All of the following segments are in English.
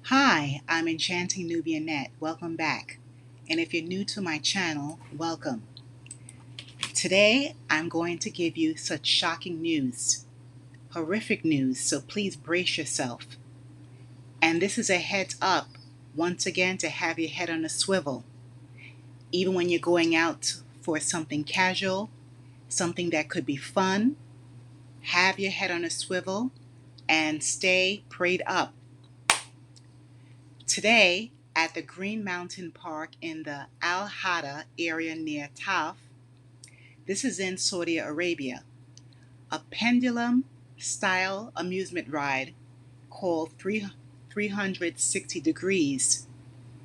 Hi, I'm Enchanting Nubianette. Welcome back. And if you're new to my channel, welcome. Today, I'm going to give you such shocking news, horrific news, so please brace yourself. And this is a heads up, once again, to have your head on a swivel. Even when you're going out for something casual, something that could be fun, have your head on a swivel and stay prayed up. Today, at the Green Mountain Park in the Al Hada area near Taif, this is in Saudi Arabia, a pendulum style amusement ride called 360 Degrees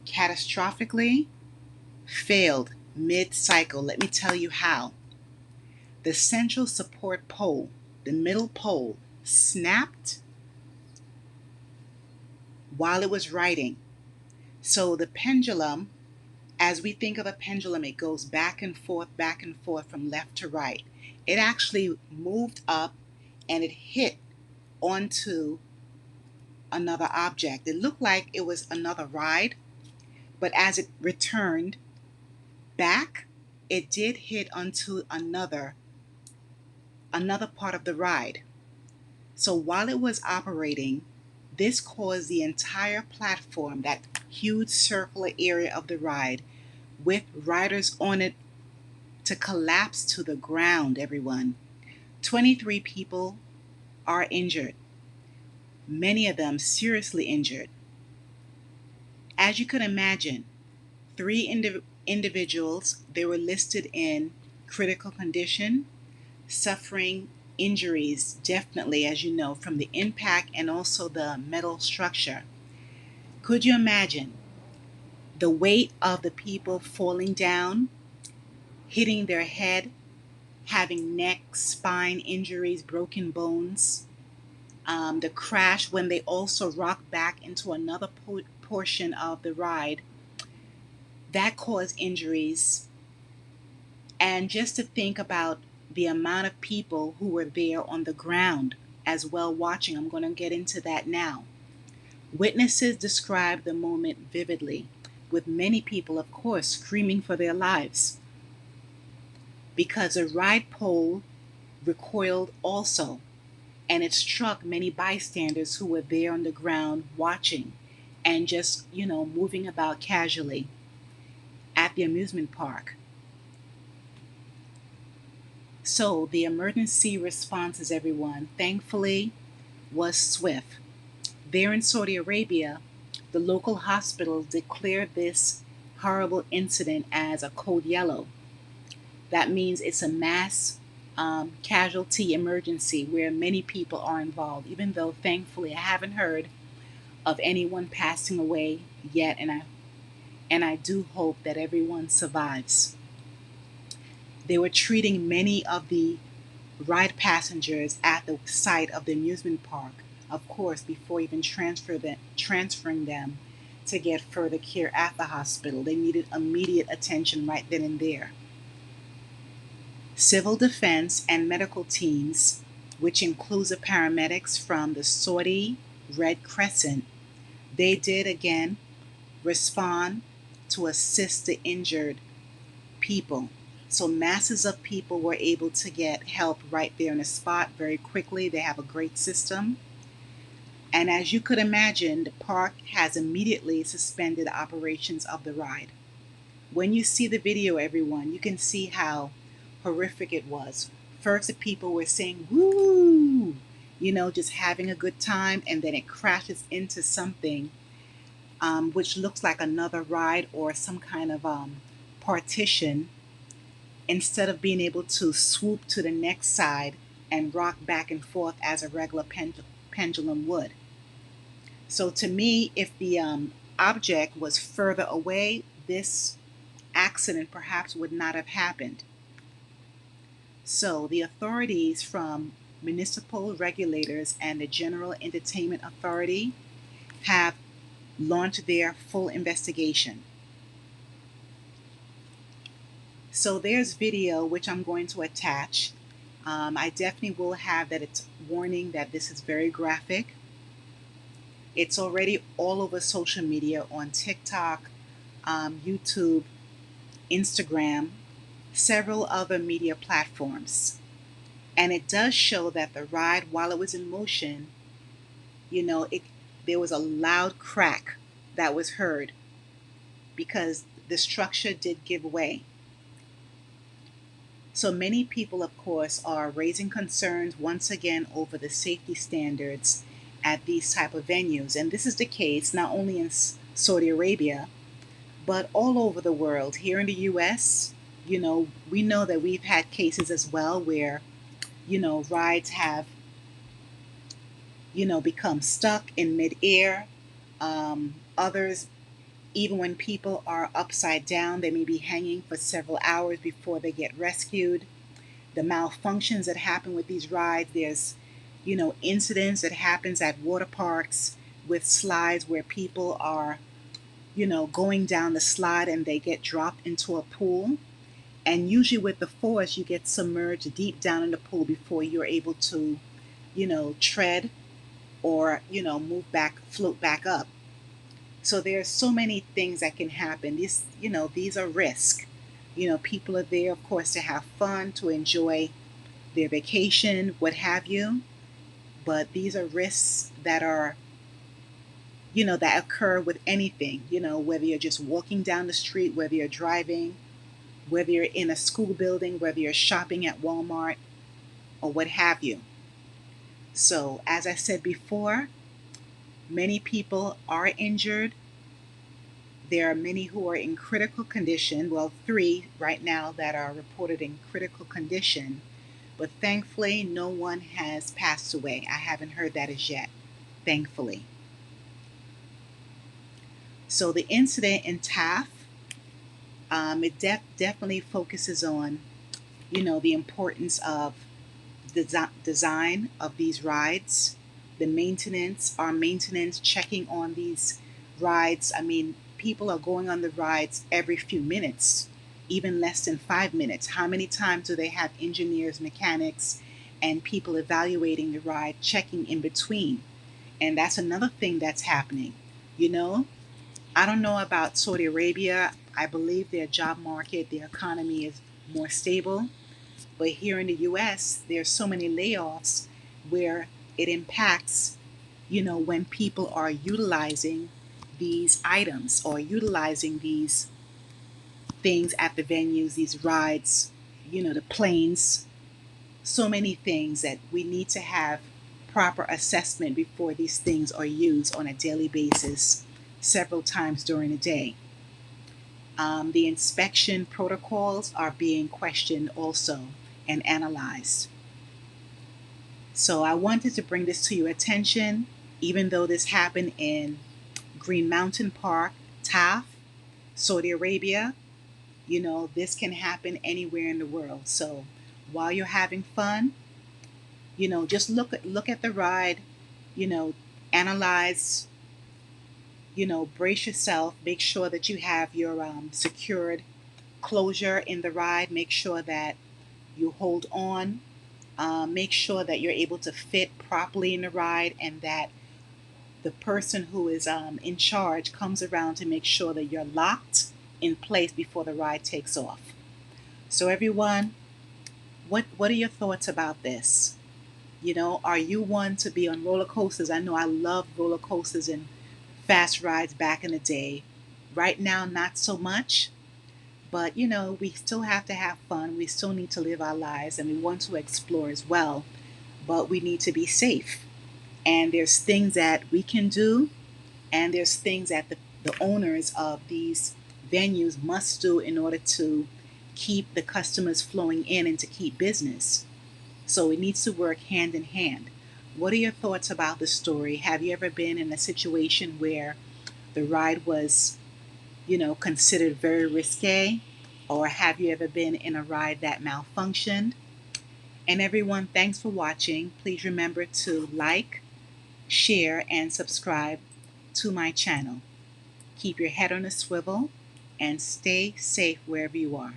catastrophically failed mid cycle. Let me tell you how. The central support pole, the middle pole, snapped while it was riding. So the pendulum, as we think of a pendulum, it goes back and forth from left to right. It actually moved up and it hit onto another object. It looked like it was another ride, but as it returned back, it did hit onto another part of the ride. So while it was operating, this caused the entire platform, that huge circular area of the ride with riders on it, to collapse to the ground, everyone. 23 people are injured, many of them seriously injured. As you can imagine, three individuals, they were listed in critical condition, suffering injuries, definitely, as you know, from the impact and also the metal structure. Could you imagine the weight of the people falling down, hitting their head, having neck, spine injuries, broken bones? The crash, when they also rocked back into another portion of the ride, that caused injuries. And just to think about the amount of people who were there on the ground as well watching, I'm going to get into that now. Witnesses described the moment vividly, with many people, of course, screaming for their lives because a ride pole recoiled also, and it struck many bystanders who were there on the ground watching and just, moving about casually at the amusement park. So the emergency responses, everyone, thankfully was swift. There in Saudi Arabia, the local hospitals declared this horrible incident as a code yellow. That means it's a mass casualty emergency where many people are involved, even though thankfully I haven't heard of anyone passing away yet, and I do hope that everyone survives. They were treating many of the ride passengers at the site of the amusement park, of course, before even transferring them to get further care at the hospital. They needed immediate attention right then and there. Civil defense and medical teams, which includes the paramedics from the Saudi Red Crescent, they did again respond to assist the injured people. So masses of people were able to get help right there on the spot very quickly. They have a great system. And as you could imagine, the park has immediately suspended operations of the ride. When you see the video, everyone, you can see how horrific it was. First, the people were saying, woo, just having a good time, and then it crashes into something which looks like another ride or some kind of partition, instead of being able to swoop to the next side and rock back and forth as a regular pendulum would. So, to me, if the object was further away, this accident perhaps would not have happened. So, the authorities from municipal regulators and the General Entertainment Authority have launched their full investigation. So there's video which I'm going to attach. I definitely will have that it's warning that this is very graphic. It's already all over social media on TikTok, YouTube, Instagram, several other media platforms. And it does show that the ride, while it was in motion, it there was a loud crack that was heard because the structure did give way. So many people, of course, are raising concerns once again over the safety standards at these type of venues. And this is the case not only in Saudi Arabia, but all over the world. Here in the US, we know that we've had cases as well where, rides have, become stuck in midair. Others, even when people are upside down, they may be hanging for several hours before they get rescued. The malfunctions that happen with these rides, there's, incidents that happens at water parks with slides where people are, going down the slide and they get dropped into a pool. And usually with the force, you get submerged deep down in the pool before you're able to, tread or, move back, float back up. So there's so many things that can happen. These are risks. People are there, of course, to have fun, to enjoy their vacation, what have you. But these are risks that are, that occur with anything, whether you're just walking down the street, whether you're driving, whether you're in a school building, whether you're shopping at Walmart, or what have you. So, as I said before, many people are injured. There are many who are in critical condition. Well, three right now that are reported in critical condition. But thankfully, no one has passed away. I haven't heard that as yet, thankfully. So the incident in Taft, it definitely focuses on, the importance of the design of these rides, the maintenance, our maintenance, checking on these rides. I mean, people are going on the rides every few minutes, even less than 5 minutes. How many times do they have engineers, mechanics, and people evaluating the ride, checking in between? And that's another thing that's happening. You know, I don't know about Saudi Arabia. I believe their job market, their economy is more stable. But here in the US, there's so many layoffs where it impacts, when people are utilizing these items or utilizing these things at the venues, these rides, the planes, so many things that we need to have proper assessment before these things are used on a daily basis, several times during the day. The inspection protocols are being questioned also and analyzed. So I wanted to bring this to your attention, even though this happened in Green Mountain Park, Taft, Saudi Arabia. This can happen anywhere in the world. So while you're having fun, just look at the ride, you know, analyze, brace yourself, make sure that you have your secured closure in the ride, make sure that you hold on, make sure that you're able to fit properly in the ride, and that the person who is in charge comes around to make sure that you're locked in place before the ride takes off. So everyone, what are your thoughts about this? Are you one to be on roller coasters? I know I loved roller coasters and fast rides back in the day. Right now, not so much. But we still have to have fun. We still need to live our lives and we want to explore as well. But we need to be safe. And there's things that we can do, and there's things that the owners of these venues must do in order to keep the customers flowing in and to keep business. So it needs to work hand in hand. What are your thoughts about the story? Have you ever been in a situation where the ride was, considered very risque? Or have you ever been in a ride that malfunctioned? And everyone, thanks for watching. Please remember to like, share, and subscribe to my channel. Keep your head on a swivel and stay safe wherever you are.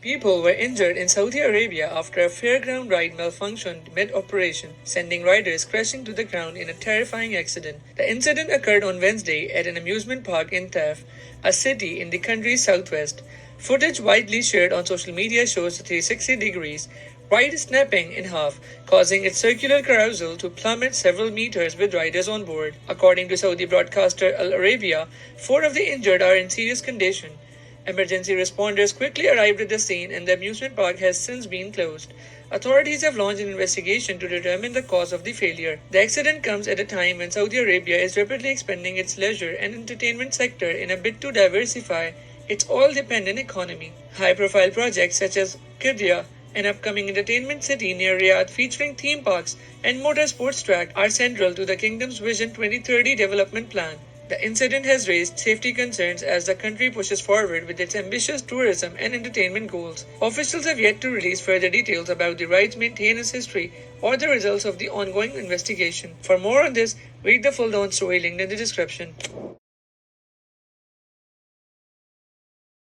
People were injured in Saudi Arabia after a fairground ride malfunctioned mid-operation, sending riders crashing to the ground in a terrifying accident. The incident occurred on Wednesday at an amusement park in Taif, a city in the country's southwest. Footage widely shared on social media shows the 360 degrees ride snapping in half, causing its circular carousel to plummet several meters with riders on board. According to Saudi broadcaster Al Arabia, four of the injured are in serious condition. Emergency responders quickly arrived at the scene and the amusement park has since been closed. Authorities have launched an investigation to determine the cause of the failure. The accident comes at a time when Saudi Arabia is rapidly expanding its leisure and entertainment sector in a bid to diversify its oil dependent economy. High profile projects such as Qiddiya, an upcoming entertainment city near Riyadh featuring theme parks and motorsports track, are central to the kingdom's Vision 2030 development plan. The incident has raised safety concerns as the country pushes forward with its ambitious tourism and entertainment goals. Officials have yet to release further details about the ride's maintenance history or the results of the ongoing investigation. For more on this, read the full down story linked in the description.